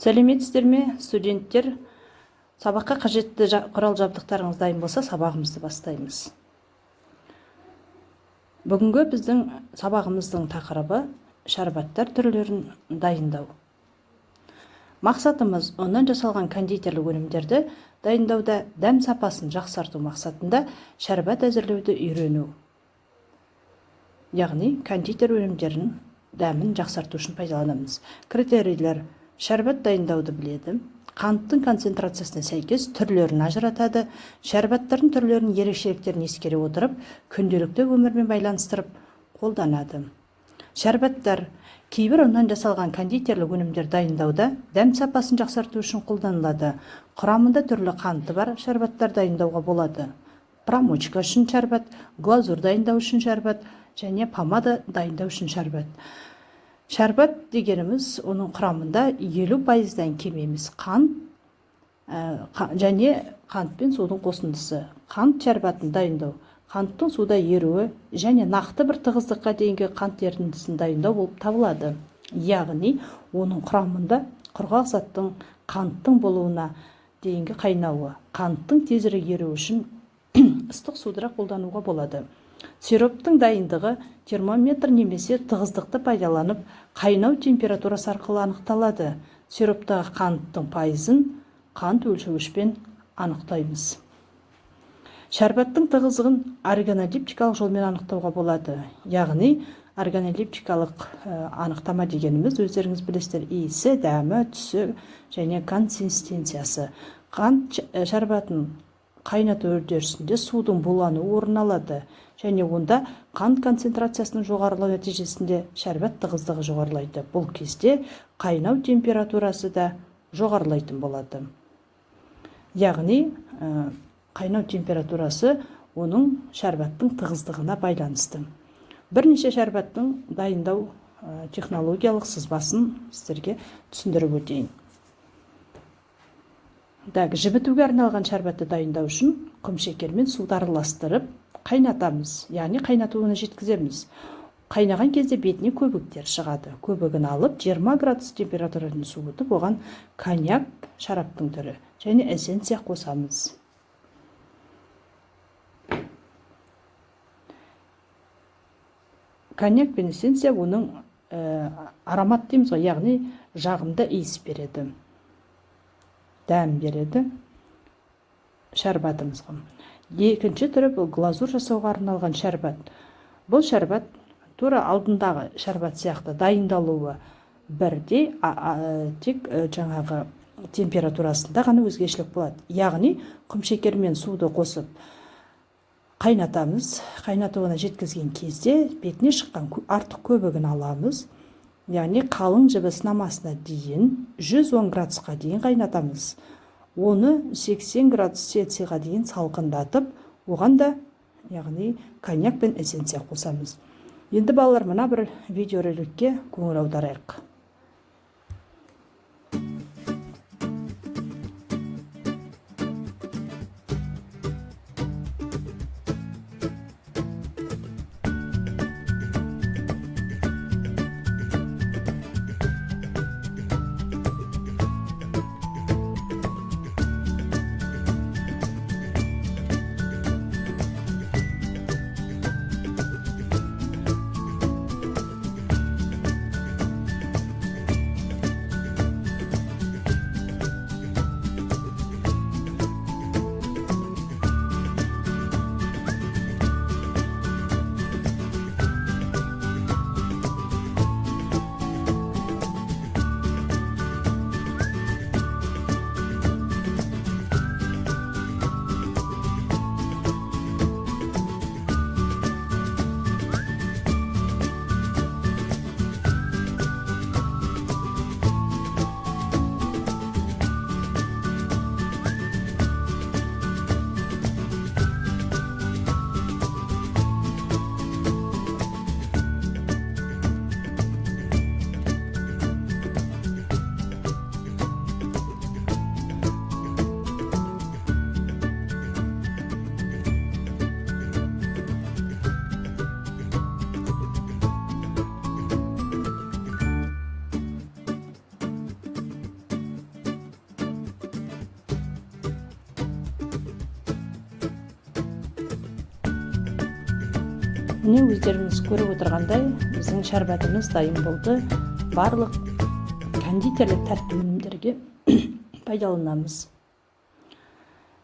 Сәлеметсіздер ме, студенттер? Сабаққа қажетті құрал жабдықтарыңыз дайын болса, сабағымызды бастаймыз. Бүгінгі біздің сабағымыздың тақырыбы шәрбаттар түрлерін дайындау. Мақсатымыз оннан жасалған кондитерлік өнімдерді дайындауда дәм сапасын жақсарту мақсатында шәрбат әзірлеуді үйрену. Яғни кондитер өнімдерінің дәмін жақсарту үшін пайдаланамыз. Критерийлер: шәрбат дайындауды біледі, қанттың концентрациясына сәйкес түрлерін ажыратады, шәрбаттардың түрлерінің ерекшеліктерін ескере отырып, күнделікті өмірмен байланыстырып қолданады. Шәрбаттар кейбір ұннан жасалған кондитерлік өнімдер дайындауда дәм сапасын жақсарту үшін қолданылады. Құрамында түрлі қанты бар шәрбаттар дайындауға болады. Промочка үшін шәрбат, глазур дайындау үшін шәрбат және помада дайындау үшін шәрбат. Шәрбат дегеніміз оның құрамында 50%-дан кем емес қант және қант пен судың қосындысы. Қант шәрбатын дайындау қанттың суда еруі және нақты бір тығыздыққа дейінгі қант ерітіндісін дайындау болып табылады. Яғни оның құрамында құрғақ заттың қанттың болуына дейінгі қайнауы. Қанттың тезірек еруі үшін ыстық суды қолдануға болады. Сироптың дайындығы термометр немесе тығыздықты пайдаланып, қайнау температурасы арқылы анықталады. Сироптағы қанттың пайызын қант өлшеуішпен анықтаймыз. Шәрбаттың тығыздығын органолептикалық жолмен анықтауға болады. Яғни органолептикалық анықтама дегеніміз, өздеріңіз білесіздер, иісі, дәмі, түсі және консистенциясы. Қант шәрбатын қайнату үрдісінде судың булануы орын алады және онда қант концентрациясының жоғарылау нәтижесінде шәрбат тығыздығы жоғарылайды. Бұл кезде қайнау температурасы да жоғарылайтын болады. Яғни қайнау температурасы оның шәрбаттың тығыздығына байланысты. Бірнеше шәрбаттың дайындау технологиялық сызбасын сіздерге түсіндіріп өтейін. Жібітуге арналған шәрбатты дайындау үшін құмшекер мен суды араластырып қайнатамыз, яғни қайнатуына жеткіземіз. Қайнаған кезде бетіне көбіктер шығады. Көбігін алып 20 градус температурадан суытып, оған коньяк шараптың түрі және эссенция қосамыз. Коньяк пен эссенция оның аромат дейміз ғой, яғни жағымды иіс береді, дәм береді шәрбатымызға. Екінші түрі бұл глазур жасауға арналған шәрбат. Бұл шәрбат тура алдындағы шәрбат сияқты дайындалуы бірдей, тек жаңағы температурасында ғана өзгешілік болады. Яғни құмшекер мен суды қосып қайнатамыз. Қайнатуына жеткізген кезде бетіне шыққан артық көбігін аламыз. Яғни қалың жібі сынамасына дейін 110 градусқа дейін қайнатамыз. Оны 80 градус Цельсийға дейін салқындатып, оған да яғни коньяк пен эссенция қосамыз. Енді балалар, мына бір видеороликке көңіл аударайық. Міне өздеріңіз көріп отырғандай, біздің шәрбәтіміз дайын болды. Барлық кондитерлік тәтті өнімдерге пайдаланамыз.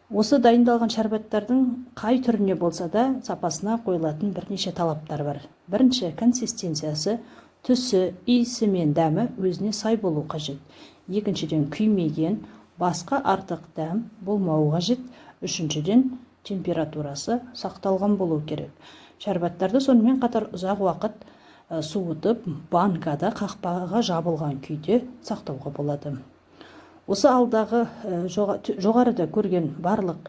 Осы дайындалған шәрбәттердің қай түріне болса да сапасына қойылатын бірнеше талаптар бар. Бірінші, консистенциясы, түсі, иісі мен дәмі өзіне сай болу қажет. Екіншіден, күймеген, басқа артық дәм болмауы қажет. Үшіншіден, температурасы сақталған болу керек. Шәрбәттерді сонымен қатар ұзақ уақыт суытып, банкада қақпаға жабылған күйде сақтауға болады. Осы алдағы жоғарыда көрген барлық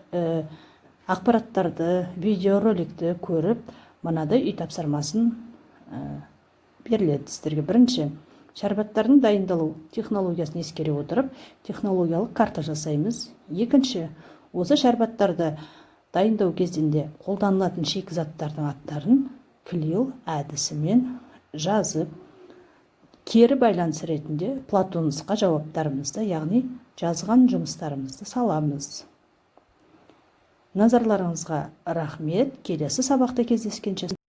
ақпараттарды, видеороликті көріп, мынадай үй тапсырмасын беріледі сіздерге. Бірінші, шәрбәттердің дайындалу технологиясын ескере отырып, технологиялық карта жасаймыз. Екінші, осы шәрбәттерді дайындау кезінде қолданылатын шикізаттардың аттарын клею әдісімен жазып, кері байланыс ретінде платонысқа жауаптарымызды, яғни жазған жұмыстарымызды саламыз. Назарларыңызға рахмет. Келесі сабақта кездескенше